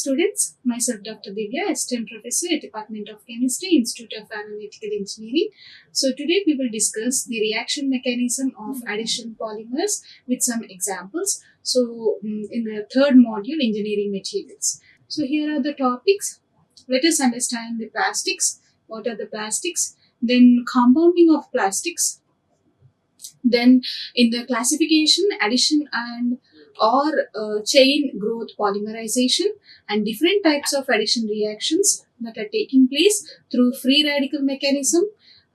students, myself Dr. Divya, Assistant Professor at Department of Chemistry, Institute of Aeronautical Engineering. So today we will discuss the reaction mechanism of addition polymers with some examples. So in the third module, engineering materials. So here are the topics. Let us understand the plastics. What are the plastics? Then compounding of plastics. Then in the classification, addition and or chain growth polymerization and different types of addition reactions that are taking place through free radical mechanism,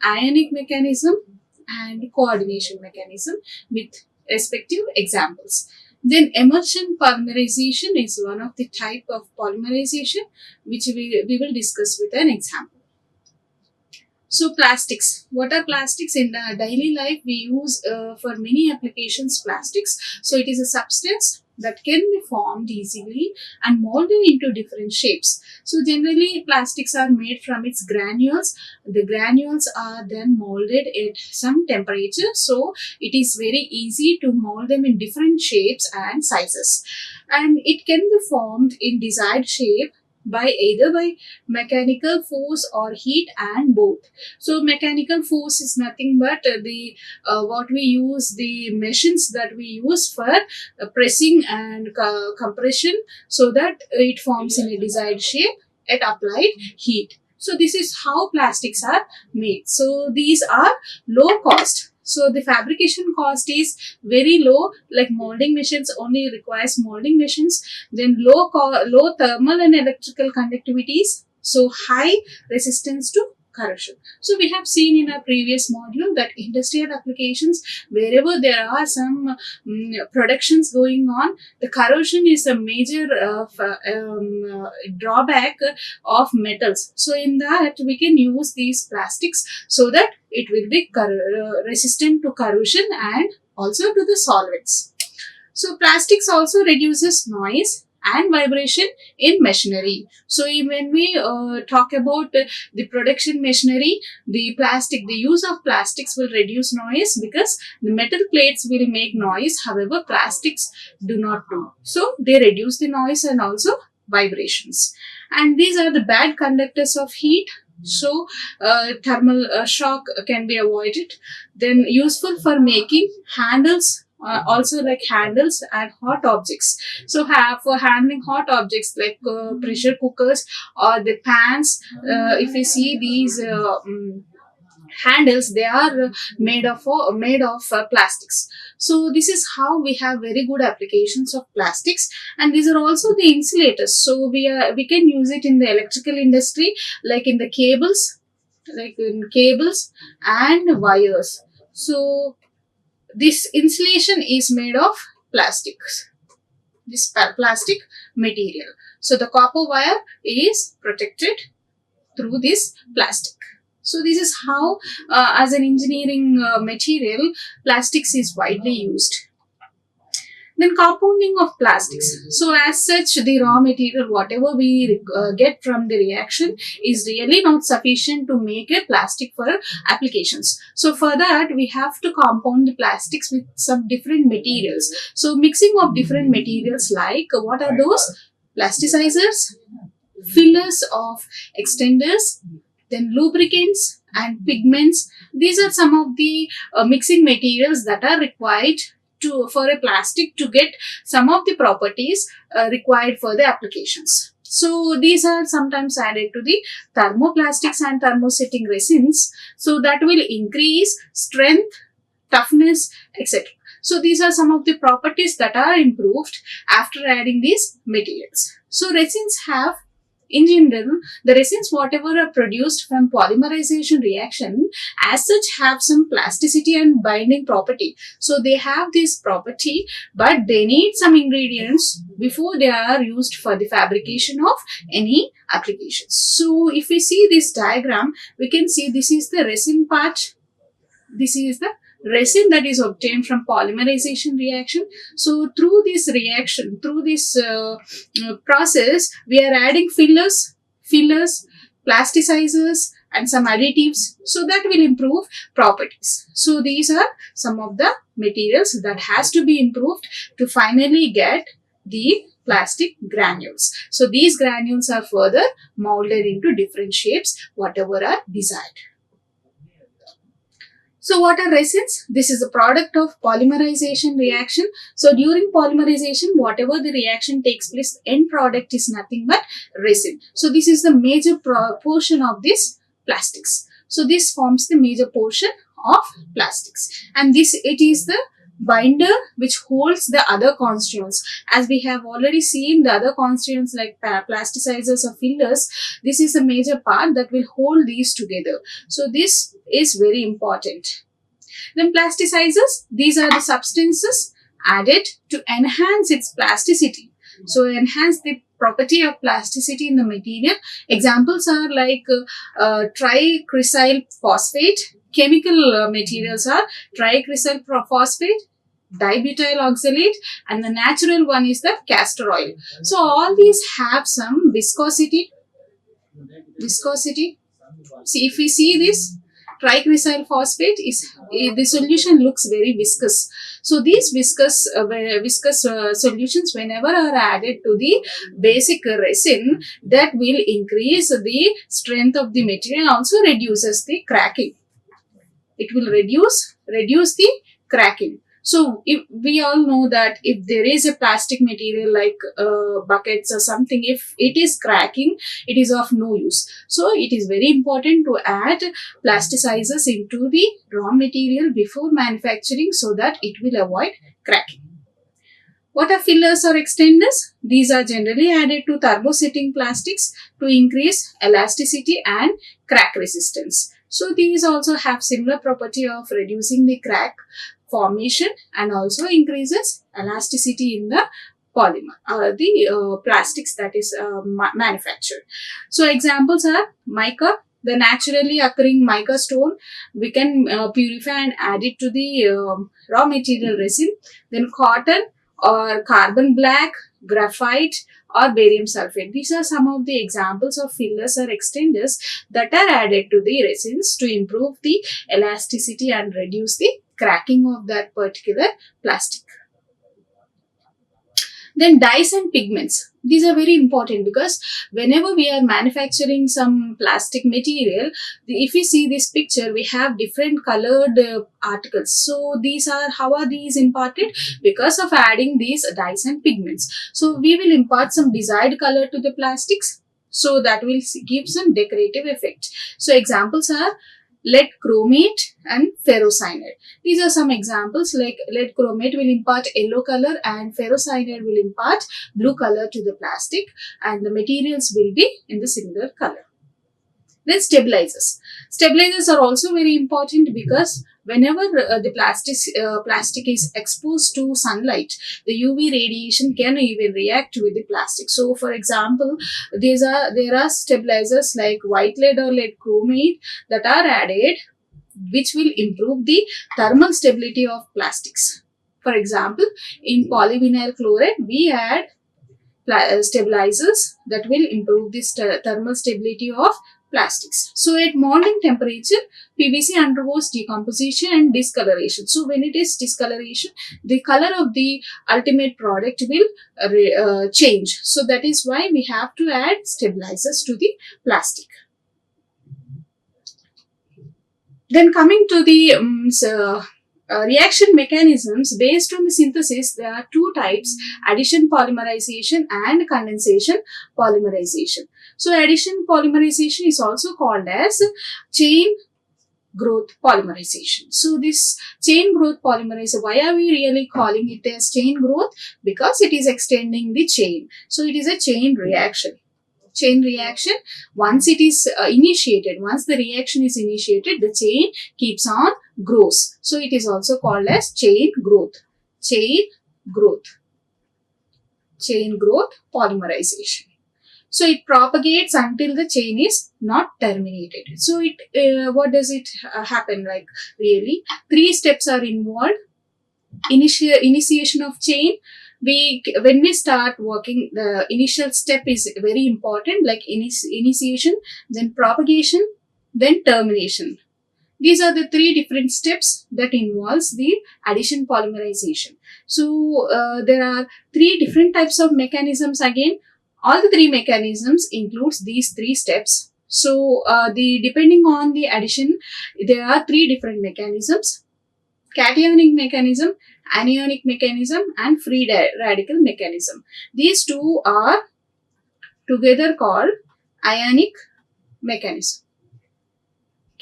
ionic mechanism and coordination mechanism with respective examples. Then emulsion polymerization is one of the type of polymerization which we will discuss with an example. So plastics. What are plastics? In daily life we use for many applications plastics. So it is a substance that can be formed easily and molded into different shapes. So generally plastics are made from its granules. The granules are then molded at some temperature. So it is very easy to mold them in different shapes and sizes. And it can be formed in desired shape by either by mechanical force or heat and both. So mechanical force is nothing but the what we use, the machines that we use for pressing and compression so that it forms in a desired shape at applied heat. So this is how plastics are made. So these are low cost. So the fabrication cost is very low, like molding machines only requires molding machines. Then low thermal and electrical conductivities. So high resistance to corrosion. So we have seen in our previous module that industrial applications, wherever there are some productions going on, the corrosion is a major drawback of metals. So in that we can use these plastics so that it will be resistant to corrosion and also to the solvents. So plastics also reduces noise and vibration in machinery. So when we talk about the production machinery, the use of plastics will reduce noise because the metal plates will make noise. However, plastics do not do. So they reduce the noise and also vibrations. And these are the bad conductors of heat. So thermal shock can be avoided. Then useful for making handles, also like handles and hot objects. So for handling hot objects like pressure cookers or the pans, if you see these handles, they are made of plastics. So this is how we have very good applications of plastics, and these are also the insulators. So we can use it in the electrical industry, like in the cables, and wires. So this insulation is made of plastics, this plastic material. So the copper wire is protected through this plastic. So this is how as an engineering material, plastics is widely used. Then compounding of plastics. So as such, the raw material, whatever we get from the reaction is really not sufficient to make a plastic for applications. So for that, we have to compound the plastics with some different materials. So mixing of different materials, like what are those? Plasticizers, fillers of extenders, then lubricants and pigments. These are some of the mixing materials that are required for a plastic to get some of the properties required for the applications. So these are sometimes added to the thermoplastics and thermosetting resins, so that will increase strength, toughness, etc. So these are some of the properties that are improved after adding these materials. So resins have, in general, the resins whatever are produced from polymerization reaction as such have some plasticity and binding property. So they have this property, but they need some ingredients before they are used for the fabrication of any applications. So if we see this diagram, we can see this is the resin part. This is the resin that is obtained from polymerization reaction. So through this reaction, through this process, we are adding fillers, plasticizers and some additives, so that will improve properties. So these are some of the materials that has to be improved to finally get the plastic granules. So these granules are further molded into different shapes, whatever are desired. So what are resins? This is a product of polymerization reaction. So during polymerization, whatever the reaction takes place, the end product is nothing but resin. So this is the major portion of this plastics. So this forms the major portion of plastics, and it is the binder which holds the other constituents. As we have already seen, the other constituents like plasticizers or fillers, this is a major part that will hold these together. So this is very important. Then plasticizers, these are the substances added to enhance its plasticity. So enhance the property of plasticity in the material. Examples are like tricrysyl phosphate. Chemical materials are tricrysyl phosphate, dibutyl oxalate, and the natural one is the castor oil. So all these have some viscosity. See, if we see this tricrysyl phosphate, the solution looks very viscous. So these viscous solutions, whenever are added to the basic resin, that will increase the strength of the material, also reduces the cracking. It will reduce the cracking. So if we all know that if there is a plastic material like buckets or something, if it is cracking, it is of no use. So it is very important to add plasticizers into the raw material before manufacturing so that it will avoid cracking. What are fillers or extenders? These are generally added to thermosetting plastics to increase elasticity and crack resistance. So these also have similar property of reducing the crack formation and also increases elasticity in the polymer or the plastics that is manufactured. So examples are mica, the naturally occurring mica stone. We can purify and add it to the raw material resin. Then cotton or carbon black, graphite or barium sulfate. These are some of the examples of fillers or extenders that are added to the resins to improve the elasticity and reduce the cracking of that particular plastic. Then dyes and pigments. These are very important because whenever we are manufacturing some plastic material, if you see this picture, we have different colored articles. So how are these imparted? Because of adding these dyes and pigments. So we will impart some desired color to the plastics. So that will give some decorative effect. So examples are lead chromate and ferrocyanide. These are some examples, like lead chromate will impart yellow color and ferrocyanide will impart blue color to the plastic, and the materials will be in the similar color. Then stabilizers. Stabilizers are also very important because whenever the plastic is exposed to sunlight, the UV radiation can even react with the plastic. So for example, there are stabilizers like white lead or lead chromate that are added, which will improve the thermal stability of plastics. For example, in polyvinyl chloride, we add stabilizers that will improve the thermal stability of plastics. So at molding temperature, PVC undergoes decomposition and discoloration. So when it is discoloration, the color of the ultimate product will change. So that is why we have to add stabilizers to the plastic. Then coming to the reaction mechanisms based on the synthesis, there are two types: addition polymerization and condensation polymerization. So addition polymerization is also called as chain growth polymerization. So this chain growth polymerization, why are we really calling it as chain growth? Because it is extending the chain. So it is a chain reaction. Chain reaction, once it is initiated, once the reaction is initiated, the chain keeps on grows. So it is also called as chain growth. Chain growth polymerization. So it propagates until the chain is not terminated. So what does it happen? Like really, 3 steps are involved. Initiation of chain. When we start working, the initial step is very important, like initiation, then propagation, then termination. These are the three different steps that involves the addition polymerization. So there are three different types of mechanisms again. All the three mechanisms includes these three steps. So depending on the addition, there are three different mechanisms: cationic mechanism, anionic mechanism, and free radical mechanism. These two are together called ionic mechanism.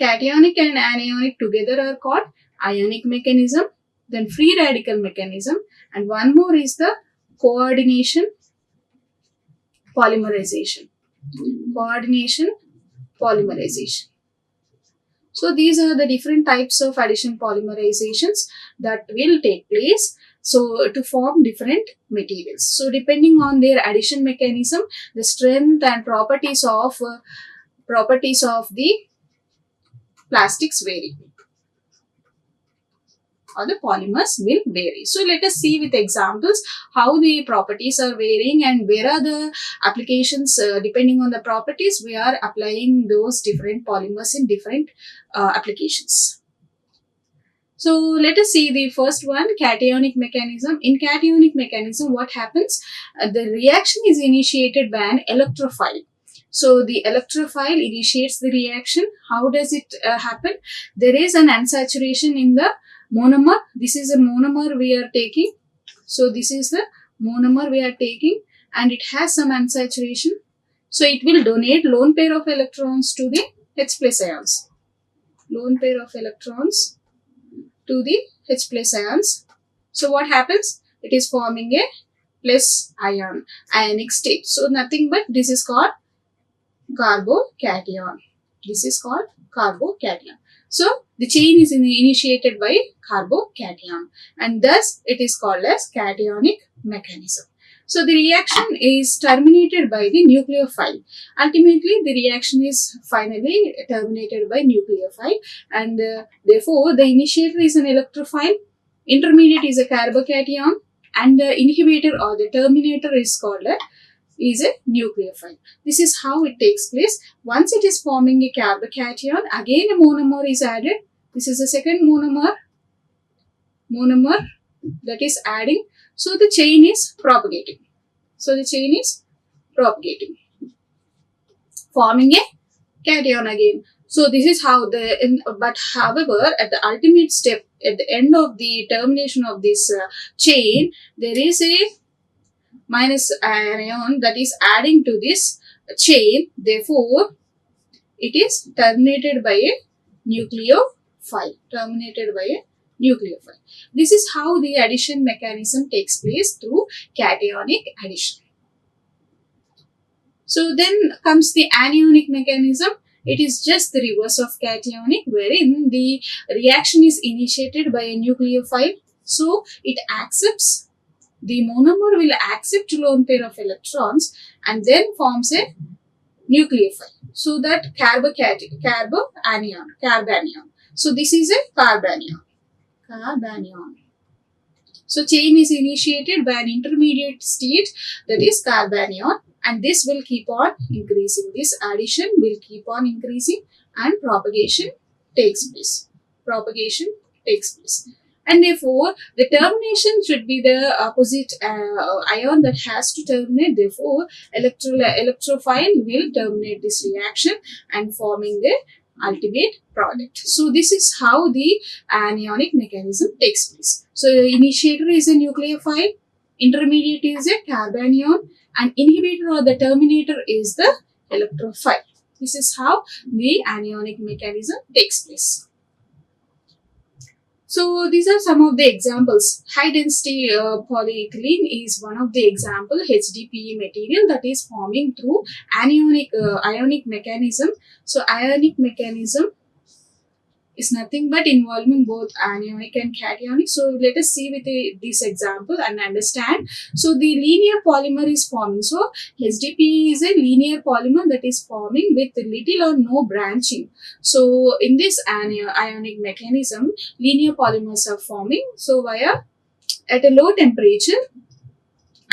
Cationic and anionic together are called ionic mechanism, then free radical mechanism, and one more is the coordination polymerization. Coordination polymerization. So these are the different types of addition polymerizations that will take place to form different materials. So depending on their addition mechanism, the strength and properties of the plastics vary, or the polymers will vary. So let us see with examples how the properties are varying and where are the applications. Depending on the properties, we are applying those different polymers in different applications. So let us see the first one, cationic mechanism. In cationic mechanism, what happens? The reaction is initiated by an electrophile. So the electrophile initiates the reaction. How does it happen? There is an unsaturation in the monomer. This is a monomer we are taking. So this is the monomer we are taking, and it has some unsaturation. So it will donate lone pair of electrons to the H plus ions. Lone pair of electrons to the H plus ions. So what happens? It is forming a plus ionic state. So nothing but this is called carbocation. This is called carbocation. So the chain is initiated by carbocation, and thus it is called as cationic mechanism. So the reaction is terminated by the nucleophile. Ultimately, the reaction is finally terminated by nucleophile, and therefore the initiator is an electrophile, intermediate is a carbocation, and the inhibitor or the terminator is called is a nucleophile. This is how it takes place. Once it is forming a carbocation, again a monomer is added. This is the second monomer that is adding. So the chain is propagating. Forming a cation again. So this is how but however, at the ultimate step, at the end of the termination of this chain, there is a minus ion that is adding to this chain. Therefore, it is terminated by a nucleophile. This is how the addition mechanism takes place through cationic addition. So then comes the anionic mechanism. It is just the reverse of cationic, wherein the reaction is initiated by a nucleophile. So it accepts, the monomer will accept lone pair of electrons and then forms a nucleophile. So that carbanion. So this is a carbanion. So chain is initiated by an intermediate state, that is carbanion, and this will keep on increasing. This addition will keep on increasing and propagation takes place. And therefore, the termination should be the opposite ion that has to terminate. Therefore, electrophile will terminate this reaction and forming the ultimate product. So this is how the anionic mechanism takes place. So the initiator is a nucleophile, intermediate is a carbanion, and inhibitor or the terminator is the electrophile. This is how the anionic mechanism takes place. So these are some of the examples. High density polyethylene is one of the example HDPE material that is forming through ionic mechanism. So ionic mechanism is nothing but involving both anionic and cationic. So let us see with this example and understand. So the linear polymer is forming. So HDPE is a linear polymer that is forming with little or no branching. So in this ionic mechanism, linear polymers are forming. So at a low temperature,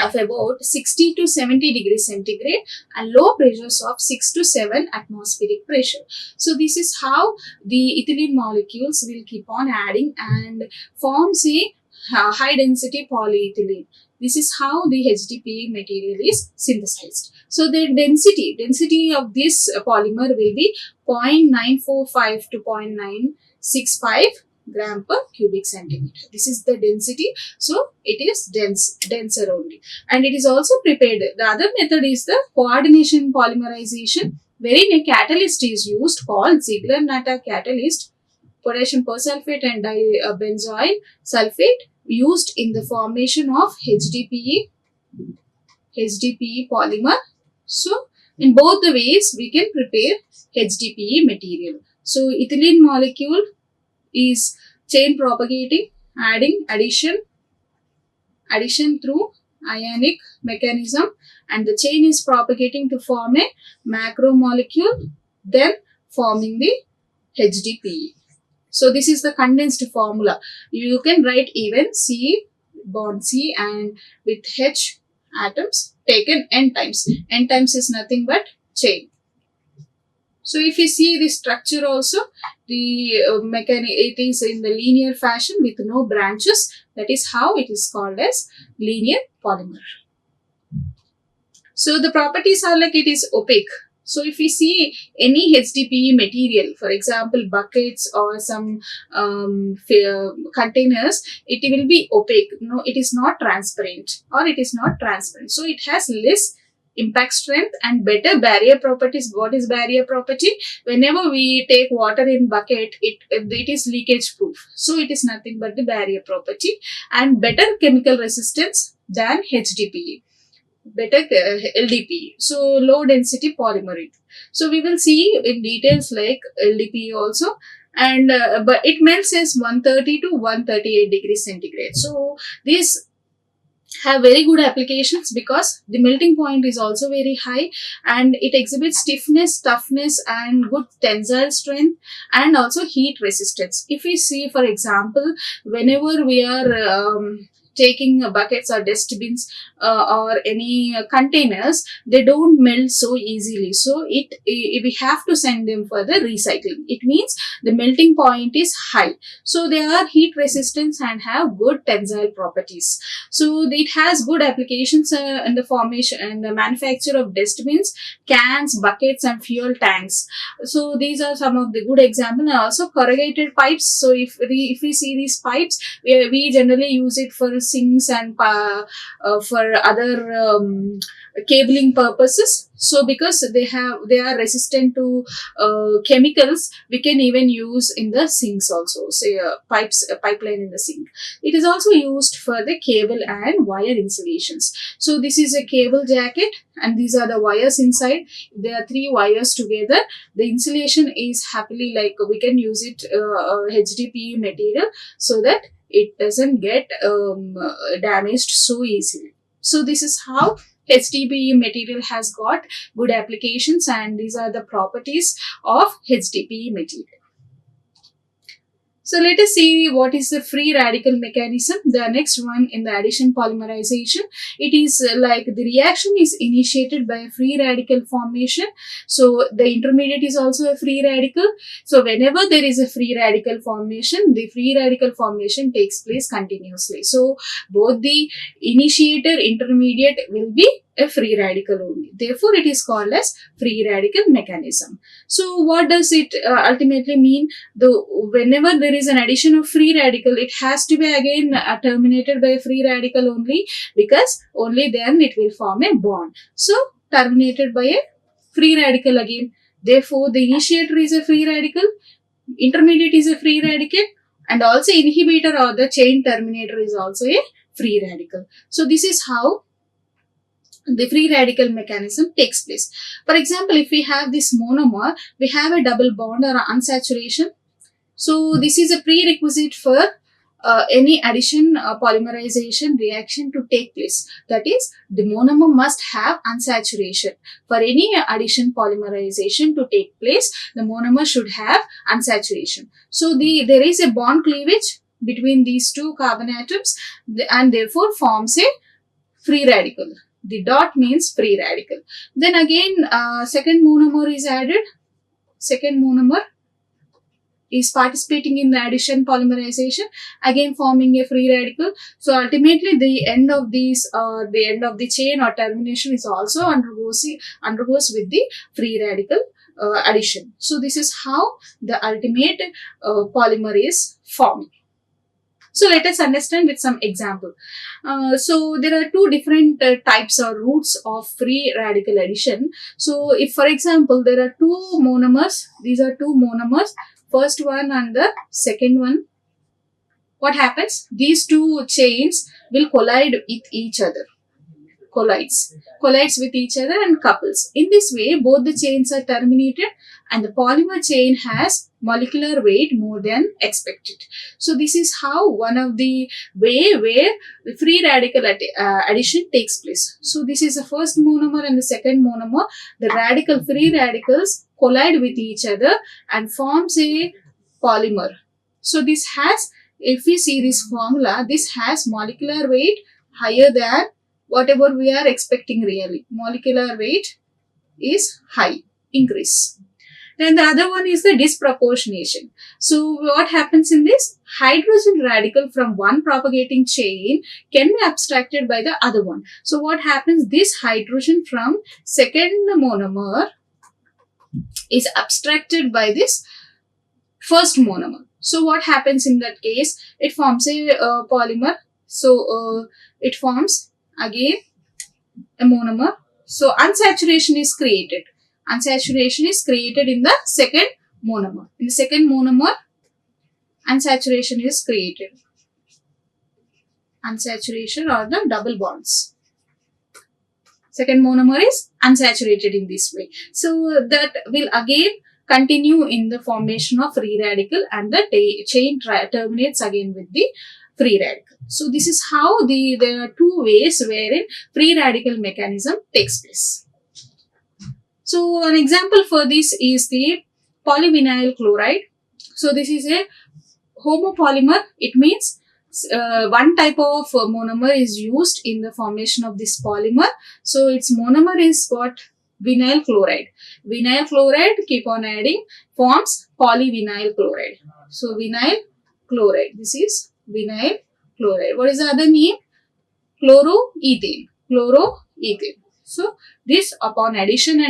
of about 60 to 70 degrees centigrade and low pressures of 6 to 7 atmospheric pressure. So this is how the ethylene molecules will keep on adding and forms a high density polyethylene. This is how the HDPE material is synthesized. So the density of this polymer will be 0.945 to 0.965 gram per cubic centimeter. This is the density. So it is denser only. And it is also prepared. The other method is the coordination polymerization, wherein a catalyst is used called Ziegler-Natta catalyst, potassium persulfate and benzoyl sulfate, used in the formation of HDPE polymer. So in both the ways we can prepare HDPE material. So ethylene molecule is chain propagating, adding addition through ionic mechanism, and the chain is propagating to form a macromolecule, then forming the HDPE. So this is the condensed formula. You can write even C bond C and with H atoms taken n times. N times is nothing but chain. So if you see the structure also, the it is in the linear fashion with no branches. That is how it is called as linear polymer. So the properties are like it is opaque. So if we see any HDPE material, for example, buckets or some containers, it will be opaque. No, it is not transparent or it is not transparent. So it has less impact strength and better barrier properties. What is barrier property? Whenever we take water in bucket, it is leakage proof. So it is nothing but the barrier property and better chemical resistance than HDPE. Better LDPE. So low density polymer. So we will see in details like LDPE also, and but it melts as 130 to 138 degrees centigrade. So these have very good applications because the melting point is also very high and it exhibits stiffness, toughness and good tensile strength and also heat resistance. If we see, for example, whenever we are taking buckets or dustbins or any containers, they don't melt so easily. So we have to send them for the recycling. It means the melting point is high. So they are heat resistant and have good tensile properties. So it has good applications in the formation and the manufacture of dustbins, cans, buckets and fuel tanks. So these are some of the good examples. And also corrugated pipes. So if we see these pipes, we generally use it for sinks and for other cabling purposes. So because they are resistant to chemicals, we can even use in the sinks also, say a pipeline in the sink. It is also used for the cable and wire insulations. So this is a cable jacket and these are the wires inside. There are 3 wires together. The insulation is happily like we can use it HDPE material so that it doesn't get damaged so easily. So this is how HDPE material has got good applications and these are the properties of HDPE material. So let us see what is the free radical mechanism. The next one in the addition polymerization, it is like the reaction is initiated by a free radical formation. So the intermediate is also a free radical. So whenever there is a free radical formation, the free radical formation takes place continuously. So both the initiator, intermediate will be a free radical only. Therefore, it is called as free radical mechanism. So what does it ultimately mean? Whenever there is an addition of free radical, it has to be again terminated by a free radical only, because only then it will form a bond. So terminated by a free radical again. Therefore, the initiator is a free radical, intermediate is a free radical, and also inhibitor or the chain terminator is also a free radical. So this is how the free radical mechanism takes place. For example, if we have this monomer, we have a double bond or unsaturation. So this is a prerequisite for any addition polymerization reaction to take place. That is, the monomer must have unsaturation. For any addition polymerization to take place, the monomer should have unsaturation. So there is a bond cleavage between these 2 carbon atoms and therefore forms a free radical. The dot means free radical. Then again, second monomer is added. Second monomer is participating in the addition polymerization, again forming a free radical. So ultimately the end of these, the end of the chain or termination is also undergoes with the free radical addition. So this is how the ultimate polymer is forming. So let us understand with some example. So there are two different types or routes of free radical addition. So if for example there are two monomers, these are two monomers, first one and the second one, what happens? These two chains will collide with each other. Collides with each other and couples. In this way, both the chains are terminated and the polymer chain has molecular weight more than expected. So this is how one of the way where the free radical addition takes place. So this is the first monomer and the second monomer. The free radicals collide with each other and forms a polymer. So this has, if we see this formula, this has molecular weight higher than whatever we are expecting really. Molecular weight is high, increase. Then the other one is the disproportionation. So what happens in this? Hydrogen radical from one propagating chain can be abstracted by the other one. So what happens? This hydrogen from second monomer is abstracted by this first monomer. So what happens in that case? It forms a polymer. So it forms again a monomer. So unsaturation is created. Unsaturation is created in the second monomer. In the second monomer, unsaturation is created. Unsaturation or the double bonds. Second monomer is unsaturated in this way. So that will again continue in the formation of free radical and the chain terminates again with the free radical. So this is how there are two ways wherein free radical mechanism takes place. So an example for this is the polyvinyl chloride. So this is a homopolymer. It means one type of monomer is used in the formation of this polymer. So its monomer is what? Vinyl chloride. Vinyl chloride, keep on adding, forms polyvinyl chloride. So vinyl chloride. This is vinyl chloride. What is the other name? Chloroethane. Chloroethane. So this upon addition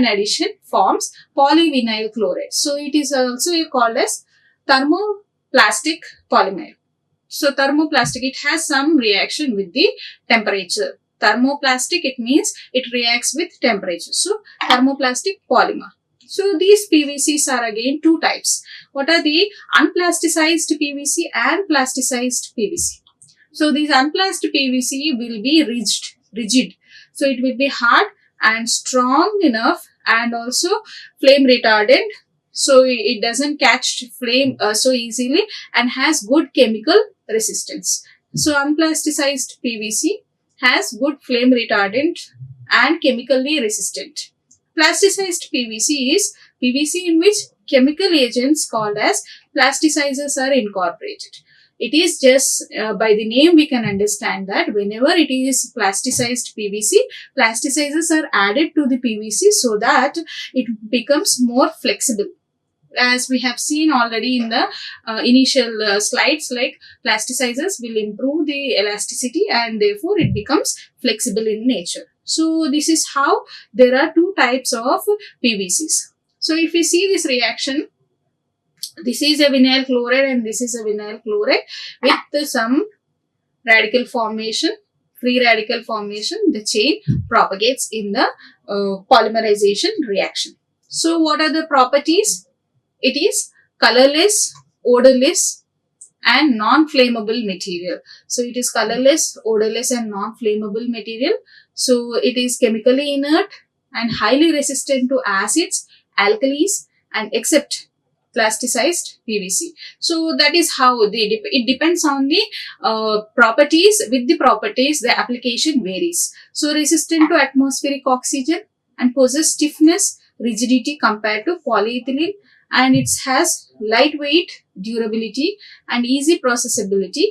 forms polyvinyl chloride. So it is also called as thermoplastic polymer. So thermoplastic, it has some reaction with the temperature. Thermoplastic, it means it reacts with temperature. So thermoplastic polymer. So these PVCs are again two types. What are the unplasticized PVC and plasticized PVC? So these unplasticized PVC will be rigid. So it will be hard and strong enough and also flame retardant. So it doesn't catch flame so easily and has good chemical resistance. So unplasticized PVC has good flame retardant and chemically resistant. Plasticized PVC is PVC in which chemical agents called as plasticizers are incorporated. It is just by the name we can understand that whenever it is plasticized PVC, plasticizers are added to the PVC so that it becomes more flexible. As we have seen already in the initial slides, like plasticizers will improve the elasticity and therefore it becomes flexible in nature. So this is how there are two types of PVCs. So if we see this reaction, this is a vinyl chloride and this is a vinyl chloride with some radical formation, free radical formation, the chain propagates in the polymerization reaction. So what are the properties? It is colorless, odorless and non-flammable material. So it is colorless, odorless and non-flammable material. So it is chemically inert and highly resistant to acids, alkalis and except plasticized PVC. So that is how it depends on the properties. With the properties, the application varies. So resistant to atmospheric oxygen and possess stiffness, rigidity compared to polyethylene, and it has lightweight, durability and easy processability,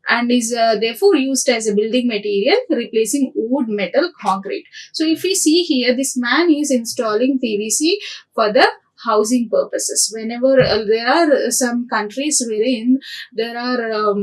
and is therefore used as a building material, replacing wood, metal, concrete. So if we see here, this man is installing PVC for the housing purposes. Whenever there are some countries wherein there are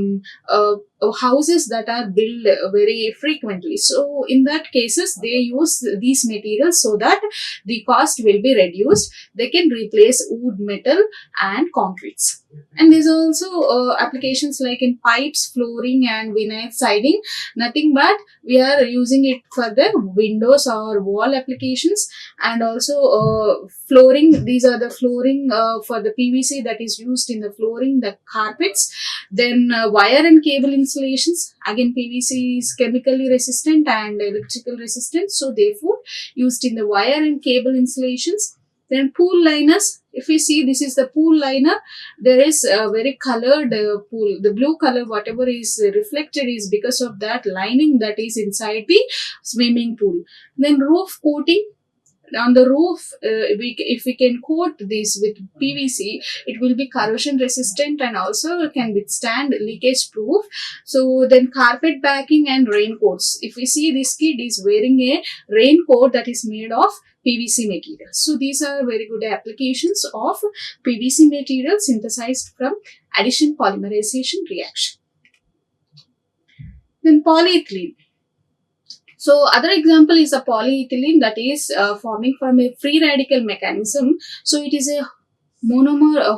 houses that are built very frequently, so in that cases they use these materials so that the cost will be reduced. They can replace wood, metal and concretes. And there's also applications like in pipes, flooring and vinyl siding. Nothing but we are using it for the windows or wall applications. And also flooring, these are the flooring for the PVC that is used in the flooring, the carpets. Then wire and cable insulations, again PVC is chemically resistant and electrical resistant, so therefore used in the wire and cable insulations. Then pool liners, if we see, this is the pool liner. There is a very colored pool. The blue color, whatever is reflected, is because of that lining that is inside the swimming pool. Then roof coating. On the roof, if we can coat this with PVC, it will be corrosion resistant and also can withstand leakage proof. So then carpet backing and raincoats. If we see, this kid is wearing a raincoat that is made of PVC material. So these are very good applications of PVC material synthesized from addition polymerization reaction. Then polyethylene. So other example is a polyethylene that is forming from a free radical mechanism. So it is a monomer, a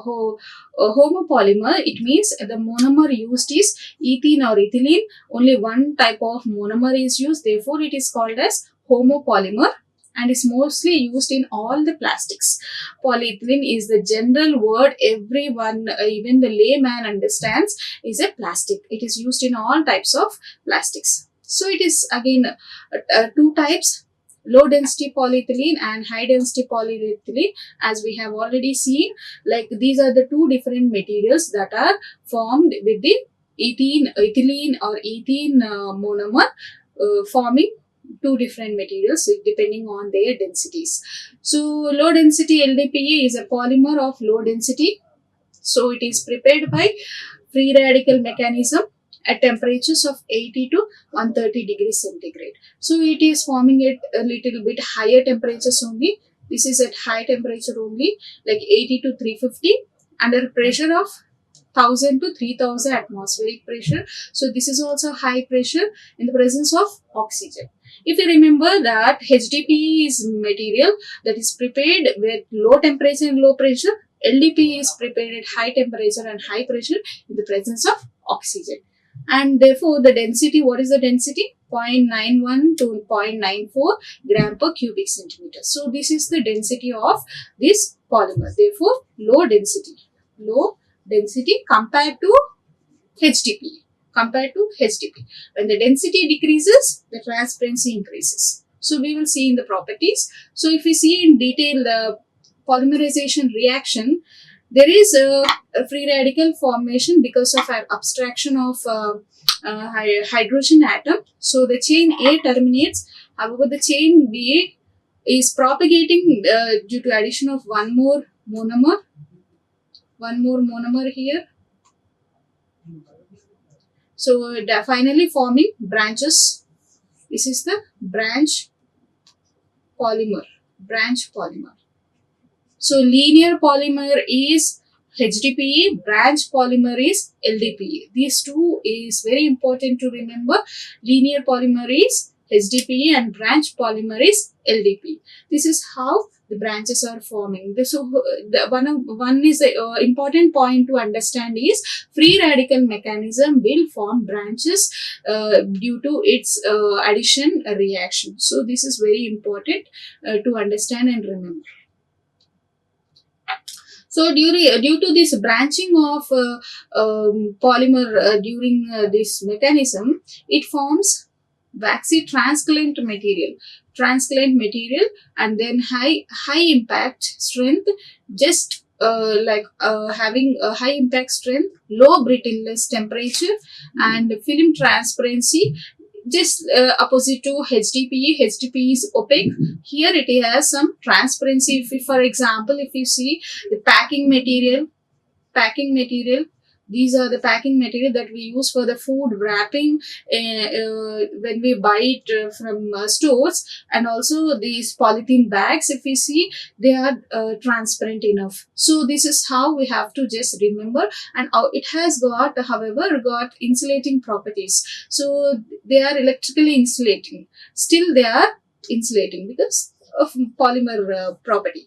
homopolymer. It means the monomer used is ethene or ethylene. Only one type of monomer is used. Therefore, it is called as homopolymer and is mostly used in all the plastics. Polyethylene is the general word everyone, even the layman understands, is a plastic. It is used in all types of plastics. So it is again two types, low density polyethylene and high density polyethylene. As we have already seen, like these are the two different materials that are formed with the ethylene or ethene monomer, forming two different materials depending on their densities. So low density LDPE is a polymer of low density. So it is prepared by free radical mechanism at temperatures of 80 to 130 degrees centigrade. So it is forming at a little bit higher temperatures only. This is at high temperature only, like 80 to 350 under pressure of 1000 to 3000 atmospheric pressure. So this is also high pressure in the presence of oxygen. If you remember that HDPE is material that is prepared with low temperature and low pressure, LDPE is prepared at high temperature and high pressure in the presence of oxygen. And therefore the density, what is the density? 0.91 to 0.94 gram per cubic centimeter. So this is the density of this polymer. Therefore low density compared to HDPE. When the density decreases, the transparency increases. So we will see in the properties. So if we see in detail the polymerization reaction, there is a free radical formation because of an abstraction of hydrogen atom. So the chain A terminates. However, the chain B is propagating due to addition of one more monomer here. So finally forming branches. This is the branch polymer. So linear polymer is HDPE, branch polymer is LDPE. These two is very important to remember. Linear polymer is HDPE and branch polymer is LDPE. This is how the branches are forming. So one is the important point to understand is free radical mechanism will form branches due to its addition reaction. So this is very important to understand and remember. So due to this branching of polymer during this mechanism, it forms waxy transcurrent material, and then high impact strength, just having a high impact strength, low brittleness temperature, and film transparency. Just opposite to HDPE. HDPE is opaque. Here it has some transparency. If we, for example, if you see the packing material, These are the packing material that we use for the food wrapping when we buy it from stores. And also these polythene bags, if we see, they are transparent enough. So this is how we have to just remember. And it has got, however, got insulating properties. So they are electrically insulating. Still they are insulating because of polymer property.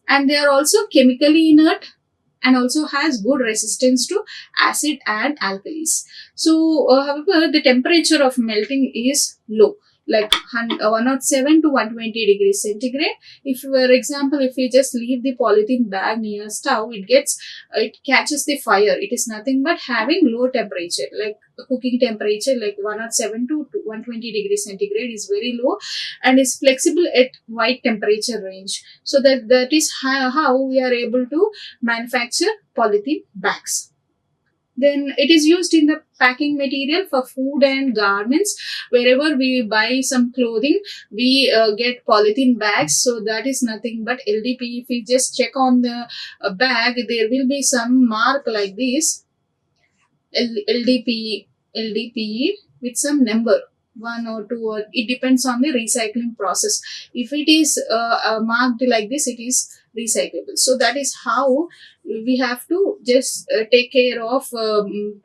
And they are also chemically inert and also has good resistance to acid and alkalis. So, however, the temperature of melting is low, like 107 to 120 degrees centigrade. If, for example, if we just leave the polythene bag near stove, it catches the fire. It is nothing but having low temperature, like cooking temperature, like 107 to 120 degrees centigrade is very low, and is flexible at wide temperature range. So that is how we are able to manufacture polythene bags. Then it is used in the packing material for food and garments. Wherever we buy some clothing, we get polythene bags. So that is nothing but LDPE. If we just check on the bag, there will be some mark like this, LDPE with some number, 1 or 2, or it depends on the recycling process. If it is marked like this, it is recyclable. So that is how we have to just take care of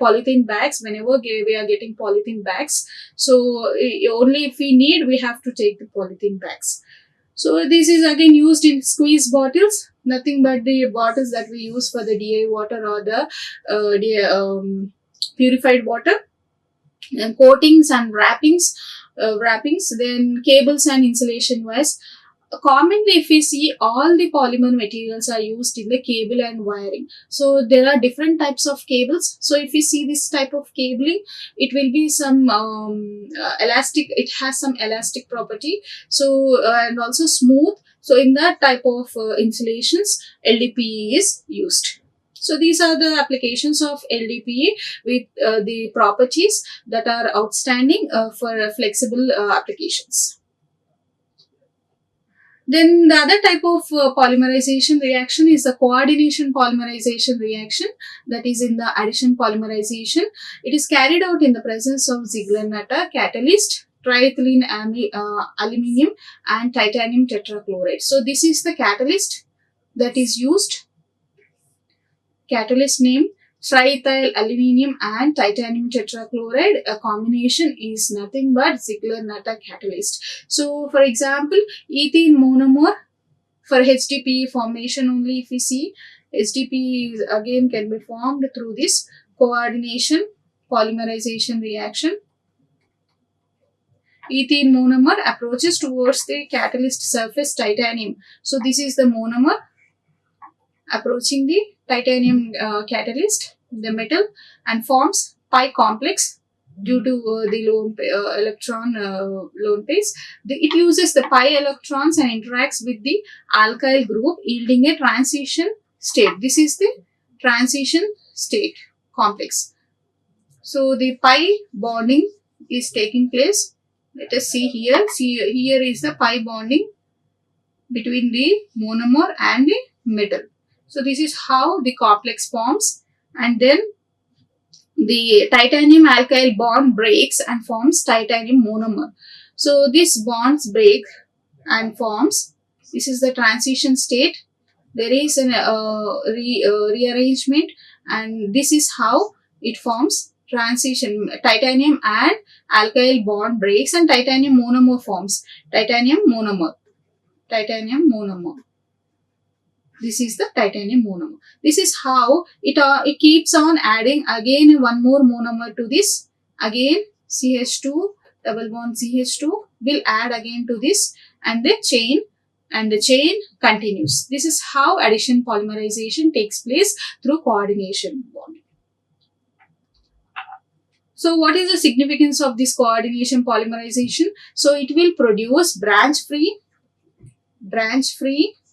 polythene bags whenever we are getting polythene bags. So only if we need, we have to take the polythene bags. So this is again used in squeeze bottles, nothing but the bottles that we use for the DI water or the purified water. And coatings and wrappings, then cables and insulation wires. Commonly, if we see, all the polymer materials are used in the cable and wiring. So there are different types of cables. So if you see this type of cabling, it will be some elastic. It has some elastic property. So and also smooth. So in that type of insulations, LDPE is used. So these are the applications of LDPE with the properties that are outstanding for flexible applications. Then the other type of polymerization reaction is the coordination polymerization reaction, that is in the addition polymerization. It is carried out in the presence of Ziegler-Natta catalyst, triethylene aluminium and titanium tetrachloride. So this is the catalyst that is used. Catalyst name triethyl aluminium and titanium tetrachloride. A combination is nothing but Ziegler-Natta catalyst. So for example, ethene monomer for HDPE formation only, if we see, HDPE again can be formed through this coordination polymerization reaction. Ethene monomer approaches towards the catalyst surface titanium. So this is the monomer approaching the titanium catalyst, the metal, and forms pi complex due to the lone electron lone pairs. It uses the pi electrons and interacts with the alkyl group, yielding a transition state. This is the transition state complex. So the pi bonding is taking place. Let us see here. See, here is the pi bonding between the monomer and the metal. So this is how the complex forms, and then the titanium alkyl bond breaks and forms titanium monomer. So these bonds break and forms. This is the transition state. There is an rearrangement, and this is how it forms transition. Titanium and alkyl bond breaks and titanium monomer forms. Titanium monomer. Titanium monomer. This is the titanium monomer. This is how it keeps on adding again one more monomer to this. Again CH2, double bond CH2 will add again to this, and the chain continues. This is how addition polymerization takes place through coordination bonding. So what is the significance of this coordination polymerization? So it will produce branch-free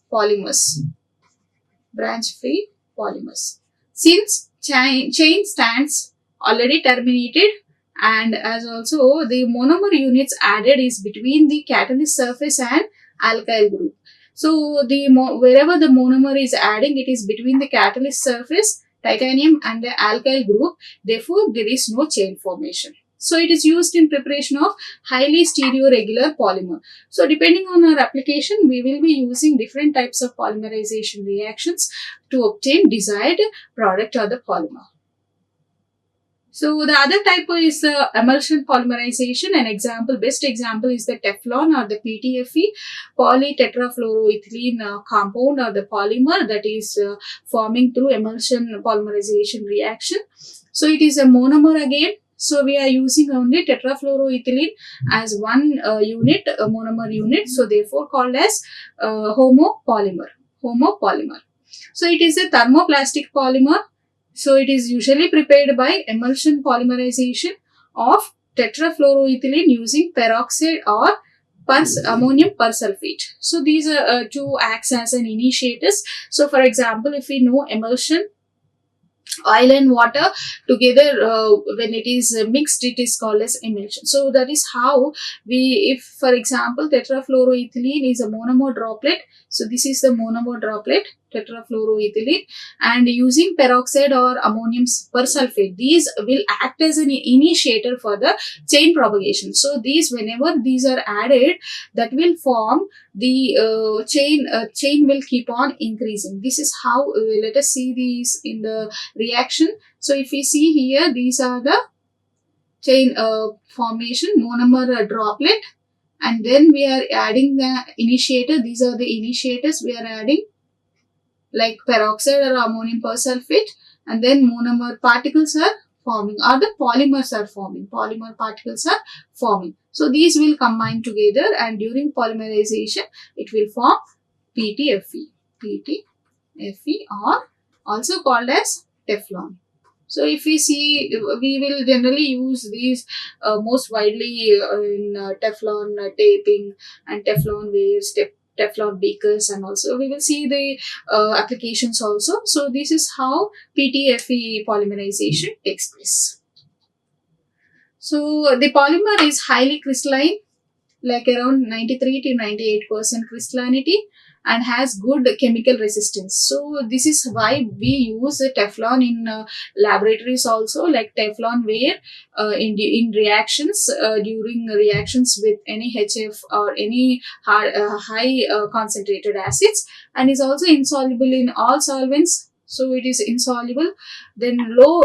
polymers. Branch-free polymers. Since chain stands already terminated, and as also the monomer units added is between the catalyst surface and alkyl group. So wherever the monomer is adding, it is between the catalyst surface titanium and the alkyl group. Therefore, there is no chain formation. So it is used in preparation of highly stereoregular polymer. So depending on our application, we will be using different types of polymerization reactions to obtain desired product or the polymer. So the other type is emulsion polymerization. Best example is the Teflon or the PTFE, polytetrafluoroethylene compound or the polymer that is forming through emulsion polymerization reaction. So it is a monomer again. So we are using only tetrafluoroethylene as one unit, a monomer unit. So therefore called as homopolymer. So it is a thermoplastic polymer. So it is usually prepared by emulsion polymerization of tetrafluoroethylene using peroxide or ammonium persulfate. So these are two acts as an initiators. So for example, if we know emulsion, oil and water together, when it is mixed, it is called as emulsion. So that is how if for example tetrafluoroethylene is a monomer droplet, so this is the monomer droplet, tetrafluoroethylene, and using peroxide or ammonium persulfate, these will act as an initiator for the chain propagation. So whenever these are added, that will form the chain will keep on increasing. This is how let us see these in the reaction. So if we see here, these are the chain formation, monomer droplet, and then we are adding the initiator. These are the initiators we are adding, like peroxide or ammonium persulfate, and then monomer particles are forming, or the polymers are forming. Polymer particles are forming. So these will combine together, and during polymerization, it will form PTFE. PTFE, or also called as Teflon. So if we see, we will generally use these most widely in Teflon taping and Teflon wares, Teflon beakers, and also we will see the applications also. So this is how PTFE polymerization takes place. So the polymer is highly crystalline, like around 93 to 98% crystallinity, and has good chemical resistance. So this is why we use Teflon in laboratories also, like Teflon ware in reactions, during reactions with any HF or any high concentrated acids, and is also insoluble in all solvents. So it is insoluble, then low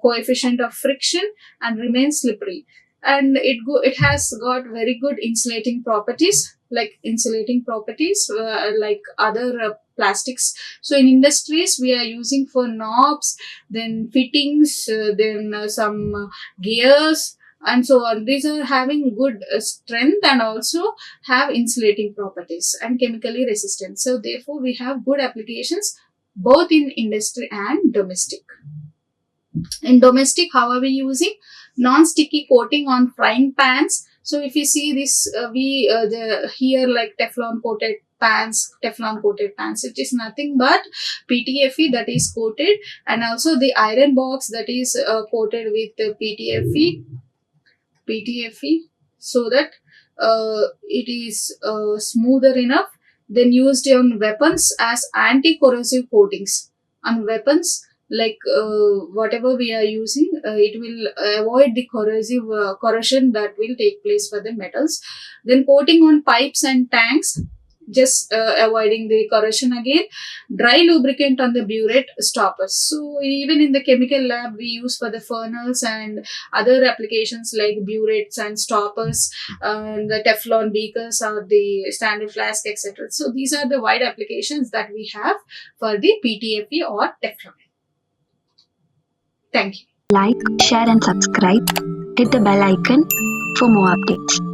coefficient of friction, and remains slippery. And it has got very good insulating properties, like other plastics. So in industries, we are using for knobs, then fittings, then some gears, and so on. These are having good strength and also have insulating properties and chemically resistant. So therefore we have good applications both in industry and domestic. In domestic, how are we using? Non-sticky coating on frying pans. So if you see this, here like Teflon coated pans, it is nothing but PTFE that is coated, and also the iron box that is coated with PTFE, so that it is smoother enough. Then used on weapons as anti-corrosive coatings. On weapons, like whatever we are using, it will avoid the corrosion that will take place for the metals. Then coating on pipes and tanks, just avoiding the corrosion again. Dry lubricant on the burette stoppers. So even in the chemical lab, we use for the funnels and other applications like burettes and stoppers, the Teflon beakers or the standard flask, etc. So these are the wide applications that we have for the PTFE or Teflon. Thank you. Like, share and subscribe. Hit the bell icon for more updates.